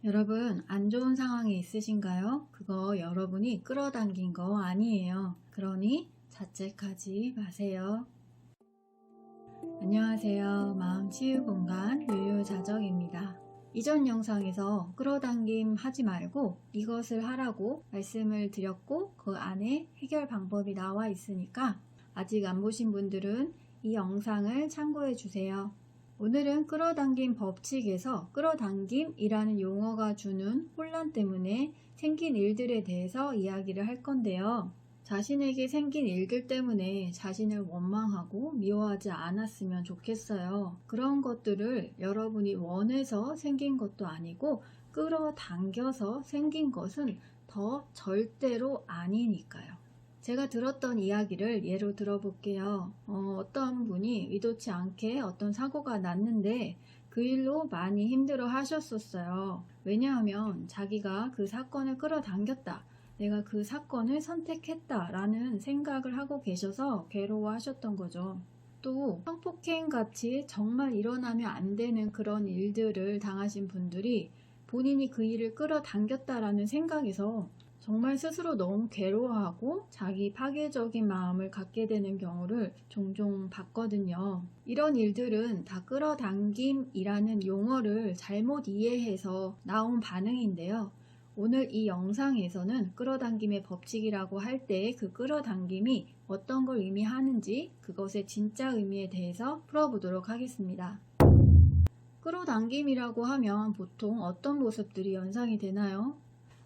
여러분, 안 좋은 상황에 있으신가요? 그거 여러분이 끌어당긴 거 아니에요. 그러니 자책하지 마세요. 안녕하세요. 마음치유공간 유유자적입니다. 이전 영상에서 끌어당김 하지 말고 이것을 하라고 말씀을 드렸고 그 안에 해결 방법이 나와 있으니까 아직 안 보신 분들은 이 영상을 참고해 주세요. 오늘은 끌어당김 법칙에서 끌어당김이라는 용어가 주는 혼란 때문에 생긴 일들에 대해서 이야기를 할 건데요. 자신에게 생긴 일들 때문에 자신을 원망하고 미워하지 않았으면 좋겠어요. 그런 것들을 여러분이 원해서 생긴 것도 아니고 끌어당겨서 생긴 것은 더 절대로 아니니까요. 제가 들었던 이야기를 예로 들어볼게요. 어떤 분이 의도치 않게 어떤 사고가 났는데 그 일로 많이 힘들어 하셨었어요. 왜냐하면 자기가 그 사건을 끌어당겼다. 내가 그 사건을 선택했다 라는 생각을 하고 계셔서 괴로워하셨던 거죠. 또 성폭행 같이 정말 일어나면 안 되는 그런 일들을 당하신 분들이 본인이 그 일을 끌어당겼다라는 생각에서 정말 스스로 너무 괴로워하고 자기 파괴적인 마음을 갖게 되는 경우를 종종 봤거든요. 이런 일들은 다 끌어당김이라는 용어를 잘못 이해해서 나온 반응인데요. 오늘 이 영상에서는 끌어당김의 법칙이라고 할 때 그 끌어당김이 어떤 걸 의미하는지 그것의 진짜 의미에 대해서 풀어보도록 하겠습니다. 끌어당김이라고 하면 보통 어떤 모습들이 연상이 되나요?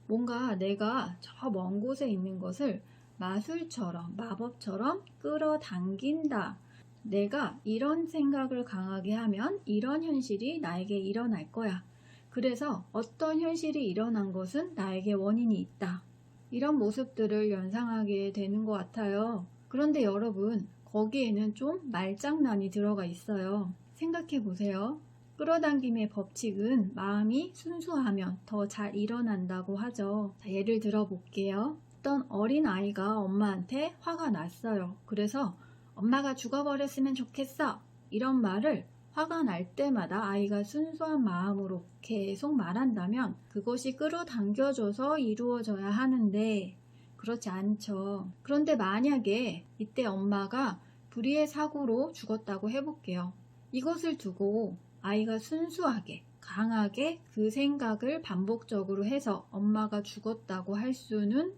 뭔가 내가 저 먼 곳에 있는 것을 마술처럼, 마법처럼 끌어당긴다. 내가 이런 생각을 강하게 하면 이런 현실이 나에게 일어날 거야. 그래서 어떤 현실이 일어난 것은 나에게 원인이 있다. 이런 모습들을 연상하게 되는 것 같아요. 그런데 여러분, 거기에는 좀 말장난이 들어가 있어요. 생각해 보세요. 끌어당김의 법칙은 마음이 순수하면 더 잘 일어난다고 하죠. 자, 예를 들어 볼게요. 어떤 어린 아이가 엄마한테 화가 났어요. 그래서 엄마가 죽어버렸으면 좋겠어. 이런 말을 화가 날 때마다 아이가 순수한 마음으로 계속 말한다면 그것이 끌어당겨져서 이루어져야 하는데 그렇지 않죠. 그런데 만약에 이때 엄마가 불의의 사고로 죽었다고 해볼게요. 이것을 두고 아이가 순수하게 강하게 그 생각을 반복적으로 해서 엄마가 죽었다고 할 수는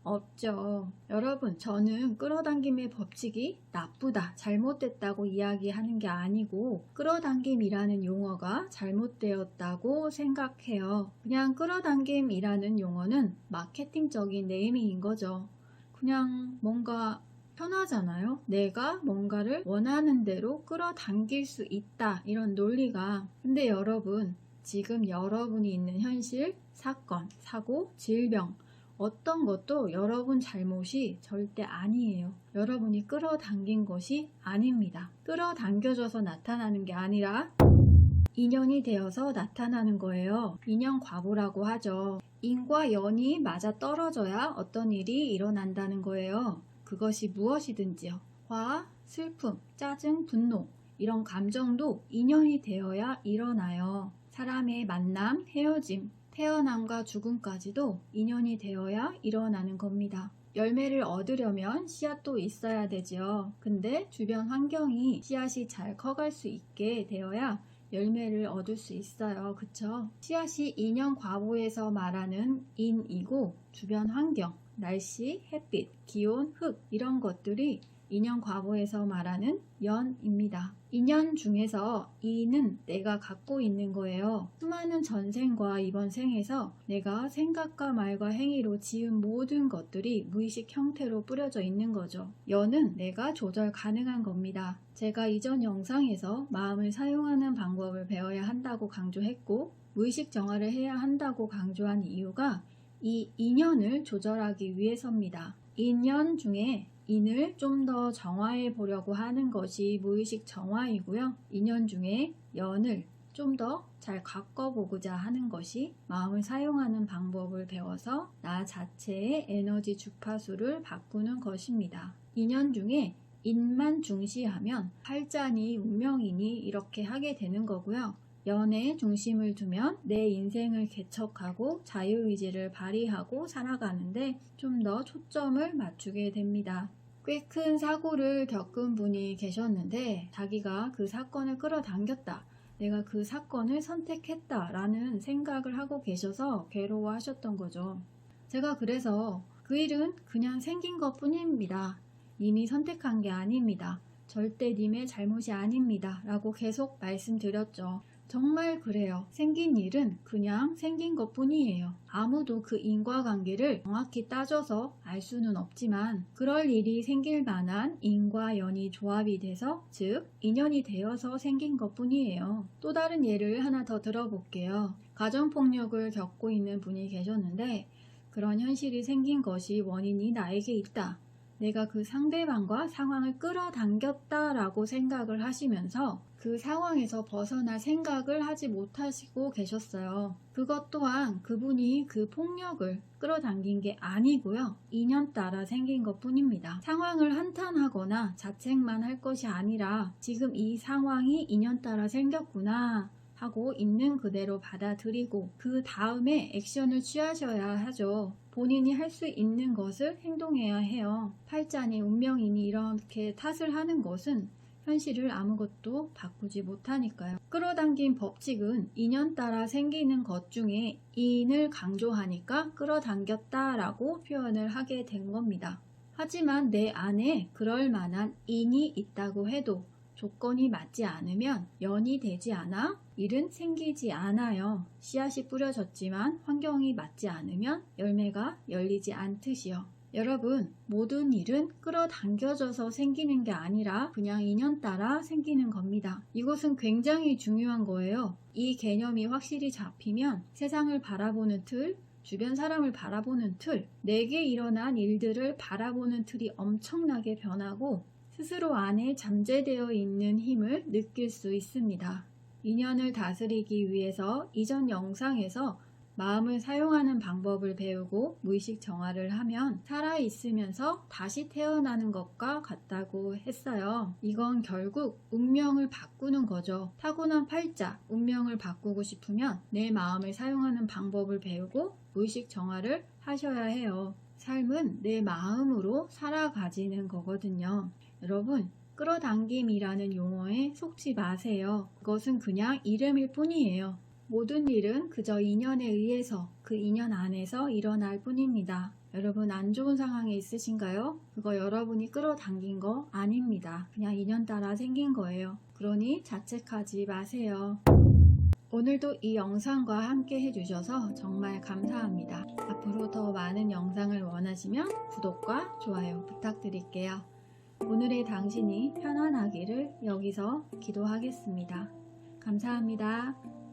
없죠. 여러분, 저는 끌어당김의 법칙이 나쁘다, 잘못됐다고 이야기하는 게 아니고 끌어당김이라는 용어가 잘못되었다고 생각해요. 그냥 끌어당김이라는 용어는 마케팅적인 네이밍인 거죠. 그냥 뭔가 편하잖아요. 내가 뭔가를 원하는 대로 끌어당길 수 있다, 이런 논리가. 근데 여러분, 지금 여러분이 있는 현실, 사건, 사고, 질병 어떤 것도 여러분 잘못이 절대 아니에요. 여러분이 끌어당긴 것이 아닙니다. 끌어당겨져서 나타나는 게 아니라 인연이 되어서 나타나는 거예요. 인연과보라고 하죠. 인과 연이 맞아 떨어져야 어떤 일이 일어난다는 거예요. 그것이 무엇이든지요. 화, 슬픔, 짜증, 분노 이런 감정도 인연이 되어야 일어나요. 사람의 만남, 헤어짐, 태어남과 죽음까지도 인연이 되어야 일어나는 겁니다. 열매를 얻으려면 씨앗도 있어야 되지요. 근데 주변 환경이 씨앗이 잘 커갈 수 있게 되어야 열매를 얻을 수 있어요. 그쵸? 씨앗이 인연과보에서 말하는 인이고 주변 환경, 날씨, 햇빛, 기온, 흙 이런 것들이 인연과보에서 말하는 연입니다. 인연 중에서 이는 내가 갖고 있는 거예요. 수많은 전생과 이번 생에서 내가 생각과 말과 행위로 지은 모든 것들이 무의식 형태로 뿌려져 있는 거죠. 연은 내가 조절 가능한 겁니다. 제가 이전 영상에서 마음을 사용하는 방법을 배워야 한다고 강조했고 무의식 정화를 해야 한다고 강조한 이유가 이 인연을 조절하기 위해서입니다. 인연 중에 인을 좀 더 정화해 보려고 하는 것이 무의식 정화이고요. 인연 중에 연을 좀 더 잘 가꿔보고자 하는 것이 마음을 사용하는 방법을 배워서 나 자체의 에너지 주파수를 바꾸는 것입니다. 인연 중에 인만 중시하면 팔자니 운명이니 이렇게 하게 되는 거고요. 연애에 중심을 두면 내 인생을 개척하고 자유의지를 발휘하고 살아가는데 좀 더 초점을 맞추게 됩니다. 꽤 큰 사고를 겪은 분이 계셨는데 자기가 그 사건을 끌어당겼다. 내가 그 사건을 선택했다 라는 생각을 하고 계셔서 괴로워하셨던 거죠. 제가 그래서 그 일은 그냥 생긴 것 뿐입니다. 님이 선택한 게 아닙니다. 절대 님의 잘못이 아닙니다. 라고 계속 말씀드렸죠. 정말 그래요. 생긴 일은 그냥 생긴 것 뿐이에요. 아무도 그 인과관계를 정확히 따져서 알 수는 없지만 그럴 일이 생길 만한 인과 연이 조합이 돼서 즉 인연이 되어서 생긴 것 뿐이에요. 또 다른 예를 하나 더 들어볼게요. 가정폭력을 겪고 있는 분이 계셨는데 그런 현실이 생긴 것이 원인이 나에게 있다. 내가 그 상대방과 상황을 끌어당겼다라고 생각을 하시면서 그 상황에서 벗어날 생각을 하지 못하시고 계셨어요. 그것 또한 그분이 그 폭력을 끌어당긴 게 아니고요. 인연 따라 생긴 것 뿐입니다. 상황을 한탄하거나 자책만 할 것이 아니라 지금 이 상황이 인연 따라 생겼구나 하고 있는 그대로 받아들이고 그 다음에 액션을 취하셔야 하죠. 본인이 할 수 있는 것을 행동해야 해요. 팔자니 운명이니 이렇게 탓을 하는 것은 현실을 아무것도 바꾸지 못하니까요. 끌어당긴 법칙은 인연 따라 생기는 것 중에 인을 강조하니까 끌어당겼다라고 표현을 하게 된 겁니다. 하지만 내 안에 그럴 만한 인이 있다고 해도 조건이 맞지 않으면 연이 되지 않아 일은 생기지 않아요. 씨앗이 뿌려졌지만 환경이 맞지 않으면 열매가 열리지 않듯이요. 여러분, 모든 일은 끌어당겨져서 생기는 게 아니라 그냥 인연 따라 생기는 겁니다. 이것은 굉장히 중요한 거예요. 이 개념이 확실히 잡히면 세상을 바라보는 틀, 주변 사람을 바라보는 틀, 내게 일어난 일들을 바라보는 틀이 엄청나게 변하고 스스로 안에 잠재되어 있는 힘을 느낄 수 있습니다. 인연을 다스리기 위해서 이전 영상에서 마음을 사용하는 방법을 배우고 무의식 정화를 하면 살아있으면서 다시 태어나는 것과 같다고 했어요. 이건 결국 운명을 바꾸는 거죠. 타고난 팔자, 운명을 바꾸고 싶으면 내 마음을 사용하는 방법을 배우고 무의식 정화를 하셔야 해요. 삶은 내 마음으로 살아가지는 거거든요. 여러분, 끌어당김이라는 용어에 속지 마세요. 그것은 그냥 이름일 뿐이에요. 모든 일은 그저 인연에 의해서 그 인연 안에서 일어날 뿐입니다. 여러분 안 좋은 상황에 있으신가요? 그거 여러분이 끌어당긴 거 아닙니다. 그냥 인연 따라 생긴 거예요. 그러니 자책하지 마세요. 오늘도 이 영상과 함께 해주셔서 정말 감사합니다. 앞으로 더 많은 영상을 원하시면 구독과 좋아요 부탁드릴게요. 오늘의 당신이 편안하기를 여기서 기도하겠습니다. 감사합니다.